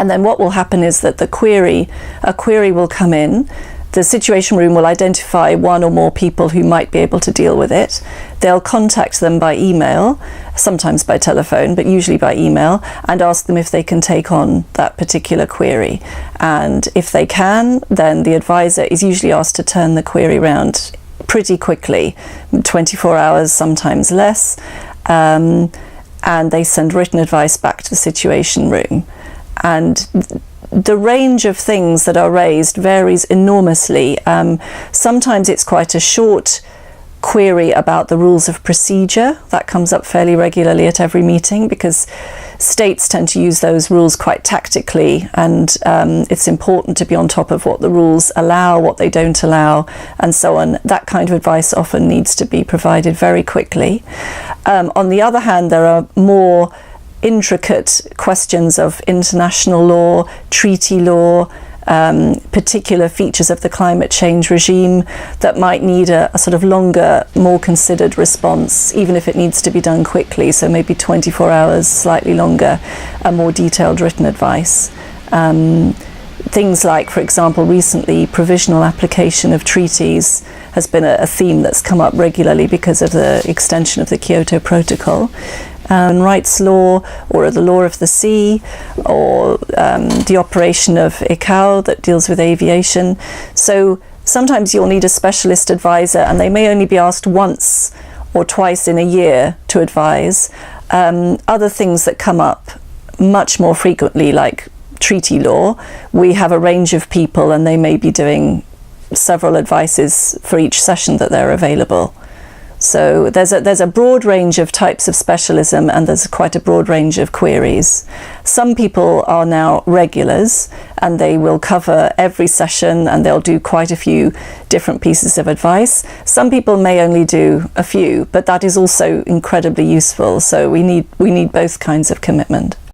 And then what will happen is that a query will come in. The Situation Room will identify one or more people who might be able to deal with it. They'll contact them by email, sometimes by telephone, but usually by email, and ask them if they can take on that particular query. And if they can, then the advisor is usually asked to turn the query around pretty quickly, 24 hours, sometimes less, and they send written advice back to the Situation Room. And the range of things that are raised varies enormously. Sometimes it's quite a short query about the rules of procedure. That comes up fairly regularly at every meeting because states tend to use those rules quite tactically, and it's important to be on top of what the rules allow, what they don't allow, and so on. That kind of advice often needs to be provided very quickly. On the other hand, there are more intricate questions of international law, treaty law, particular features of the climate change regime that might need a sort of longer, more considered response, even if it needs to be done quickly, so maybe 24 hours, slightly longer, a more detailed written advice. Things like, for example, recently provisional application of treaties has been a theme that's come up regularly because of the extension of the Kyoto Protocol. Rights law, or the law of the sea, or the operation of ICAO that deals with aviation. So sometimes you'll need a specialist advisor, and they may only be asked once or twice in a year to advise. Other things that come up much more frequently, like treaty law, we have a range of people, and they may be doing several advices for each session that they're available. So there's a broad range of types of specialism, and there's quite a broad range of queries. Some people are now regulars, and they will cover every session, and they'll do quite a few different pieces of advice. Some people may only do a few, but that is also incredibly useful. So we need both kinds of commitment.